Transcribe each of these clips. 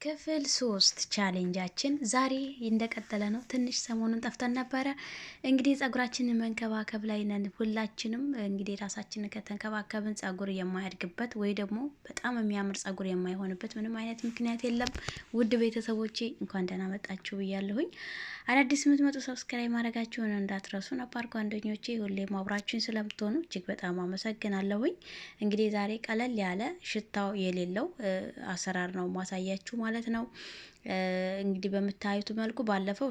ክፍል 3 ቻሌንጃችን ዛሬ እንደቀጠለ ነው። ትንሽ ሰሞኑን ጠፍተን ነበረ። እንግዲህ ጸጉራችንን መንከባከብ ላይ ነን ሁላችንም። እንግዲህ ራሳችንን ከተንከባከብን ጸጉር የማያድግበት ወይ ደግሞ በጣም የሚያምር ጸጉር የማይሆንበት ምንም አይነት ምክንያት የለም። ውድ ቤተሰቦቼ እንኳን ደህና መጣችሁ ብያለሁኝ። አዳዲስ የምትመጡ ሰብስክራይብ ማድረጋችሁን እንዳትረሱ። ነባር ጓደኞቼ ሁሌም አብራችሁኝ ስለምትሆኑ እጅግ በጣም አመሰግናለሁኝ። እንግዲህ ዛሬ ቀለል ያለ ሽታው የሌለው አሰራር ነው ማሳያችሁ ማለት ነው። እንግዲህ በምታዩት መልኩ ባለፈው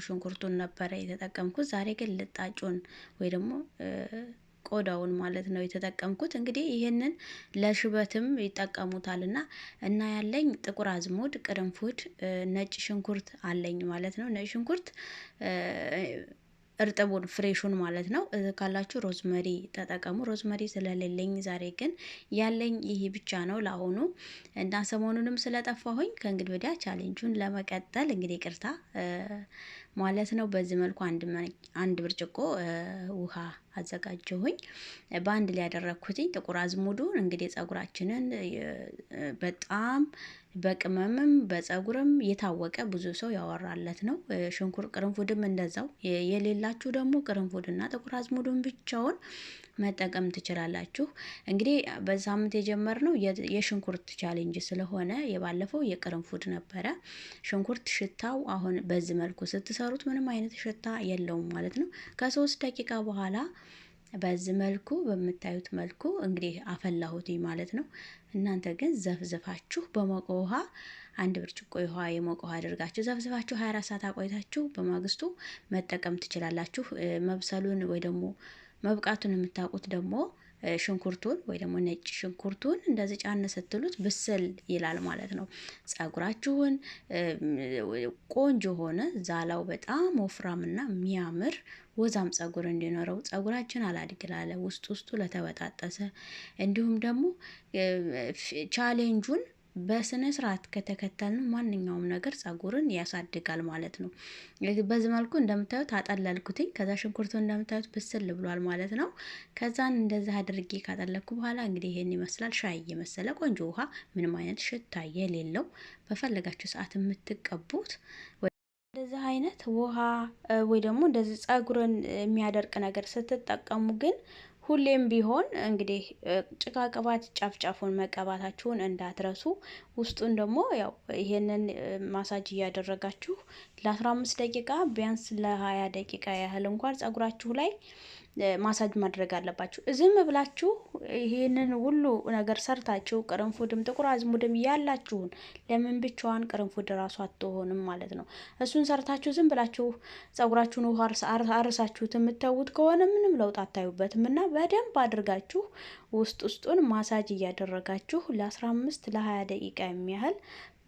ሽንኩርቱን ነበረ የተጠቀምኩት። ዛሬ ግን ልጣጩን ወይ ደግሞ ቆዳውን ማለት ነው የተጠቀምኩት። እንግዲህ ይሄንን ለሽበትም ይጠቀሙታልና እና ያለኝ ጥቁር አዝሙድ፣ ቅርንፉድ፣ ነጭ ሽንኩርት አለኝ ማለት ነው። ነጭ ሽንኩርት እርጥቡን ፍሬሹን ማለት ነው። ካላችሁ ሮዝመሪ ተጠቀሙ። ሮዝመሪ ስለሌለኝ ዛሬ ግን ያለኝ ይሄ ብቻ ነው ለአሁኑ እና ሰሞኑንም ስለጠፋሁኝ ከእንግዲህ ወዲያ ቻሌንጁን ለመቀጠል እንግዲህ ቅርታ ማለት ነው። በዚህ መልኩ አንድ ብርጭቆ ውሃ አዘጋጀሁኝ። በአንድ ላይ ያደረኩትኝ ጥቁር አዝሙዱን እንግዲህ ጸጉራችንን በጣም በቅመምም በጸጉርም የታወቀ ብዙ ሰው ያወራለት ነው። ቅርንፉድም እንደዛው። የሌላችሁ ደግሞ ቅርንፉድና ጥቁር አዝሙዱን ብቻውን መጠቀም ትችላላችሁ። እንግዲህ በሳምንት የጀመርነው የሽንኩርት ቻሌንጅ ስለሆነ የባለፈው የቅርንፉድ ነበረ። ሽንኩርት ሽታው አሁን በዚህ መልኩ ስትሰሩት ምንም አይነት ሽታ የለውም ማለት ነው። ከ3 ደቂቃ በኋላ በዚህ መልኩ በምታዩት መልኩ እንግዲህ አፈላሁት ማለት ነው። እናንተ ግን ዘፍዝፋችሁ በሞቀ ውሃ አንድ ብርጭቆ ውሃ የሞቀ ውሃ አድርጋችሁ ዘፍዝፋችሁ 24 ሰዓት አቆይታችሁ በማግስቱ መጠቀም ትችላላችሁ። መብሰሉን ወይ ደግሞ መብቃቱን የምታውቁት ደግሞ ሽንኩርቱን ወይ ደግሞ ነጭ ሽንኩርቱን እንደዚህ ጫን ስትሉት ብስል ይላል ማለት ነው። ጸጉራችሁን ቆንጆ ሆነ ዛላው በጣም ወፍራምና የሚያምር ወዛም ጸጉር እንዲኖረው ጸጉራችን አላድግላለ ውስጡ ለተበጣጠሰ እንዲሁም ደግሞ ቻሌንጁን በስነ ስርዓት ከተከተልን ማንኛውም ነገር ጸጉርን ያሳድጋል ማለት ነው። በዚህ መልኩ እንደምታዩት አጠለልኩትኝ። ከዛ ሽንኩርቱ እንደምታዩት ብስል ብሏል ማለት ነው። ከዛን እንደዛ አድርጌ ካጠለልኩ በኋላ እንግዲህ ይሄን ይመስላል። ሻይ የመሰለ ቆንጆ ውሃ፣ ምንም አይነት ሽታ የሌለው በፈለጋችሁ ሰዓት የምትቀቡት እንደዚህ አይነት ውሃ ወይ ደግሞ እንደዚህ ጸጉርን የሚያደርቅ ነገር ስትጠቀሙ ግን ሁሌም ቢሆን እንግዲህ ጭቃ ቅባት ጫፍጫፉን መቀባታችሁን እንዳትረሱ። ውስጡን ደግሞ ያው ይሄንን ማሳጅ እያደረጋችሁ ለ15 ደቂቃ ቢያንስ ለ20 ደቂቃ ያህል እንኳን ጸጉራችሁ ላይ ማሳጅ ማድረግ አለባችሁ። ዝም ብላችሁ ይሄንን ሁሉ ነገር ሰርታችሁ ቅርንፉድም ጥቁር አዝሙድም ያላችሁን ለምን ብቻዋን ቅርንፉድ ራሱ አትሆንም ማለት ነው። እሱን ሰርታችሁ ዝም ብላችሁ ጸጉራችሁን ውሃ አርሳችሁት የምትተዉት ከሆነ ምንም ለውጥ አታዩበትም እና በደንብ አድርጋችሁ ውስጡን ማሳጅ እያደረጋችሁ ለ15 ለ20 ደቂቃ የሚያህል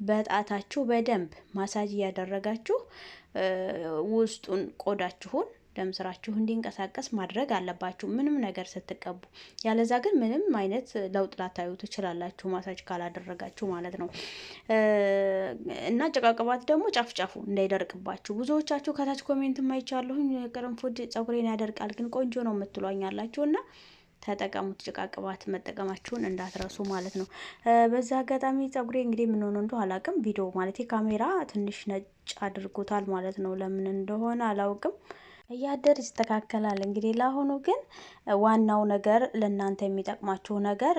በጣታችሁ በደንብ ማሳጅ እያደረጋችሁ ውስጡን ቆዳችሁን ደም ስራችሁ እንዲንቀሳቀስ ማድረግ አለባችሁ ምንም ነገር ስትቀቡ። ያለዛ ግን ምንም አይነት ለውጥ ላታዩ ትችላላችሁ ማሳጅ ካላደረጋችሁ ማለት ነው። እና ጭቃ ቅባት ደግሞ ጫፍጫፉ እንዳይደርቅባችሁ ብዙዎቻችሁ ከታች ኮሜንት ማይቻለሁኝ ቅርንፉድ ጸጉሬን ያደርቃል ግን ቆንጆ ነው የምትሉኝ አላችሁና ተጠቀሙት። ጭቃ ቅባት መጠቀማችሁን እንዳትረሱ ማለት ነው። በዛ አጋጣሚ ጸጉሬ እንግዲህ ምን ሆነ እንደው አላውቅም። ቪዲዮ ማለት ካሜራ ትንሽ ነጭ አድርጎታል ማለት ነው። ለምን እንደሆነ አላውቅም። እያደር ይስተካከላል። እንግዲህ ለአሁኑ ግን ዋናው ነገር ለእናንተ የሚጠቅማችሁ ነገር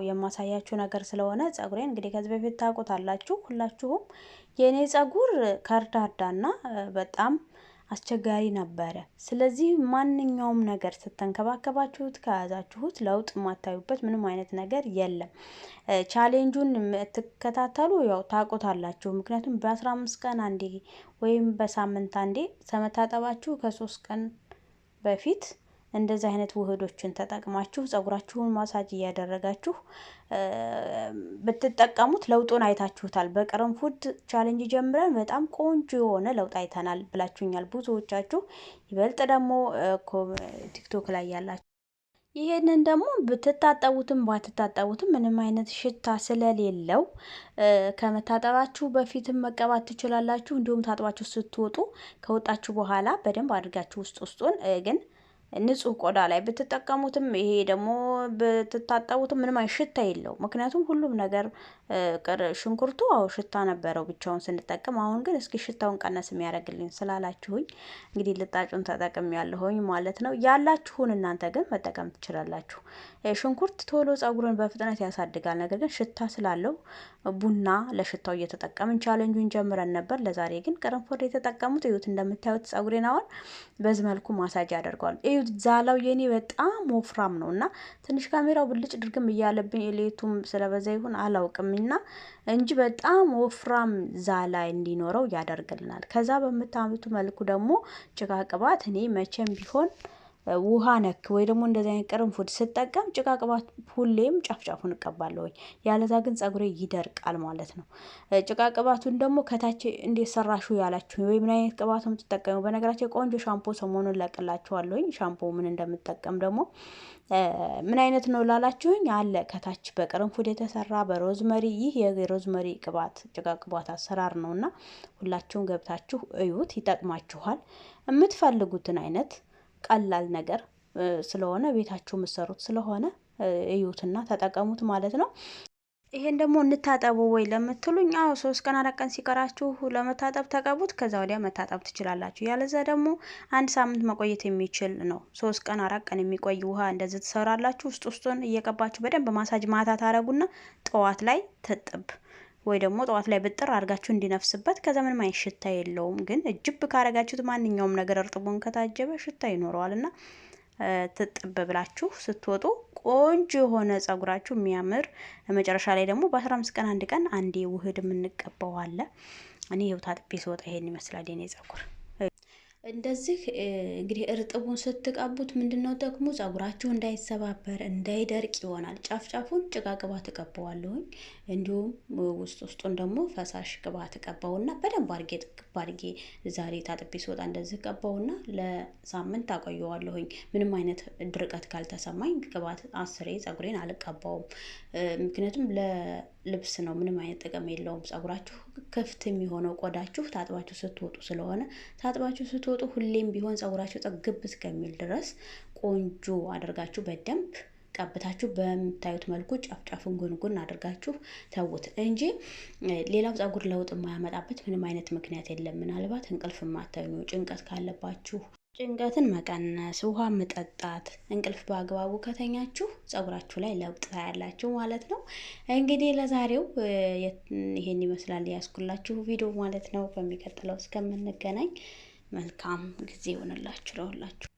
የማሳያችሁ ነገር ስለሆነ ጸጉሬን እንግዲህ ከዚህ በፊት ታውቁታላችሁ ሁላችሁም። የኔ ጸጉር ከርዳዳና በጣም አስቸጋሪ ነበረ። ስለዚህ ማንኛውም ነገር ስትንከባከባችሁት ከያዛችሁት ለውጥ የማታዩበት ምንም አይነት ነገር የለም። ቻሌንጁን የምትከታተሉ ያው ታውቁታላችሁ። ምክንያቱም በ15 ቀን አንዴ ወይም በሳምንት አንዴ ከመታጠባችሁ ከ3 ቀን በፊት እንደዚህ አይነት ውህዶችን ተጠቅማችሁ ጸጉራችሁን ማሳጅ እያደረጋችሁ ብትጠቀሙት ለውጡን አይታችሁታል። በቅርንፉድ ቻሌንጅ ጀምረን በጣም ቆንጆ የሆነ ለውጥ አይተናል ብላችሁኛል ብዙዎቻችሁ። ይበልጥ ደግሞ ቲክቶክ ላይ ያላችሁ ይሄንን ደግሞ ብትታጠቡትም ባትታጠቡትም ምንም አይነት ሽታ ስለሌለው ከመታጠባችሁ በፊትም መቀባት ትችላላችሁ። እንዲሁም ታጥባችሁ ስትወጡ ከወጣችሁ በኋላ በደንብ አድርጋችሁ ውስጡን ግን ንጹህ ቆዳ ላይ ብትጠቀሙትም ይሄ ደግሞ ብትታጠቡትም ምንም አይነት ሽታ የለው። ምክንያቱም ሁሉም ነገር ሽንኩርቱ አዎ ሽታ ነበረው ብቻውን ስንጠቀም። አሁን ግን እስኪ ሽታውን ቀነስ የሚያደርግልኝ ስላላችሁኝ እንግዲህ ልጣጩን ተጠቅም ያለሁኝ ማለት ነው። ያላችሁን እናንተ ግን መጠቀም ትችላላችሁ። ሽንኩርት ቶሎ ጸጉርን በፍጥነት ያሳድጋል። ነገር ግን ሽታ ስላለው ቡና ለሽታው እየተጠቀምን ቻሌንጁን ጀምረን ነበር። ለዛሬ ግን ቅርንፉድ የተጠቀሙት እዩት። እንደምታዩት ጸጉሬን አሁን በዚህ መልኩ ማሳጅ ያደርገዋል። እዩት ዛላው የኔ በጣም ወፍራም ነው እና ትንሽ ካሜራው ብልጭ ድርግም እያለብኝ ሌቱም ስለበዛ ይሁን አላውቅም እና እንጂ በጣም ወፍራም ዛላ እንዲኖረው ያደርግልናል። ከዛ በምታምቱ መልኩ ደግሞ ጭቃ ቅባት እኔ መቼም ቢሆን ውሃ ነክ ወይ ደግሞ እንደዚህ አይነት ቅርንፉድ ስጠቀም ጭቃ ቅባት ሁሌም ጫፍጫፉን እቀባለሁኝ። ያለዛ ግን ጸጉሬ ይደርቃል ማለት ነው። ጭቃ ቅባቱን ደግሞ ከታች እንዴት ሰራሹ ያላችሁ ወይ ምን አይነት ቅባት ነው የምትጠቀሙ? በነገራችን ቆንጆ ሻምፖ ሰሞኑን ለቅላችኋለሁኝ። ሻምፖ ምን እንደምትጠቀም ደግሞ ምን አይነት ነው ላላችሁኝ አለ ከታች በቅርንፉድ የተሰራ በሮዝመሪ። ይህ የሮዝመሪ ቅባት ጭቃ ቅባት አሰራር ነውና ሁላችሁም ገብታችሁ እዩት፣ ይጠቅማችኋል። የምትፈልጉትን አይነት ቀላል ነገር ስለሆነ ቤታችሁ የምትሰሩት ስለሆነ እዩትና ተጠቀሙት ማለት ነው። ይሄን ደግሞ እንታጠቡ ወይ ለምትሉኝ፣ አዎ 3 ቀን 4 ቀን ሲቀራችሁ ለመታጠብ ተቀቡት። ከዛ ወዲያ መታጠብ ትችላላችሁ። ያለዛ ደግሞ 1 ሳምንት መቆየት የሚችል ነው። 3 ቀን 4 ቀን የሚቆይ ውሃ እንደዚህ ትሰራላችሁ። ውስጡን እየቀባችሁ በደንብ ማሳጅ ማታ ታረጉና ጠዋት ላይ ትጥብ ወይ ደግሞ ጠዋት ላይ ብጥር አድርጋችሁ እንዲነፍስበት። ከዛ ምንም አይነት ሽታ የለውም። ግን እጅብ ካረጋችሁት ማንኛውም ነገር እርጥቡን ከታጀበ ሽታ ይኖረዋልና ትጥብ ብላችሁ ስትወጡ ቆንጆ የሆነ ጸጉራችሁ የሚያምር መጨረሻ ላይ ደግሞ በ15 ቀን አንድ ቀን አንዴ ውህድ የምንቀባው አለ። እኔ ይኸው ታጥቤ ስወጣ ይሄን ይመስላል የኔ ጸጉር። እንደዚህ እንግዲህ እርጥቡን ስትቀቡት ምንድነው ጥቅሙ? ጸጉራችሁ እንዳይሰባበር እንዳይደርቅ ይሆናል። ጫፍ ጫፉን ጭቃ ቅባት እቀባዋለሁኝ። እንዲሁም ውስጡን ደግሞ ፈሳሽ ቅባት እቀባውና በደንብ አርጌ ጥቅብ አርጌ ዛሬ ታጥቤ ስወጣ እንደዚህ ቀባውና ለሳምንት አቆየዋለሁኝ። ምንም አይነት ድርቀት ካልተሰማኝ ቅባት አስሬ ጸጉሬን አልቀባውም። ምክንያቱም ለልብስ ነው፣ ምንም አይነት ጥቅም የለውም። ጸጉራችሁ ክፍት የሚሆነው ቆዳችሁ ታጥባችሁ ስትወጡ ስለሆነ ታጥባችሁ ስትወጡ ሁሌም ቢሆን ጸጉራችሁ ጠግብ እስከሚል ድረስ ቆንጆ አድርጋችሁ በደንብ ቀብታችሁ በምታዩት መልኩ ጫፍጫፉን ጉንጉን አድርጋችሁ ተውት እንጂ ሌላው ጸጉር ለውጥ የማያመጣበት ምንም አይነት ምክንያት የለም። ምናልባት እንቅልፍ ማተኙ፣ ጭንቀት ካለባችሁ ጭንቀትን መቀነስ፣ ውሃ መጠጣት፣ እንቅልፍ በአግባቡ ከተኛችሁ ጸጉራችሁ ላይ ለውጥ ታያላችሁ ማለት ነው። እንግዲህ ለዛሬው ይሄን ይመስላል ያስኩላችሁ ቪዲዮ ማለት ነው። በሚቀጥለው እስከምንገናኝ መልካም ጊዜ ይሆንላችሁ ለሁላችሁ።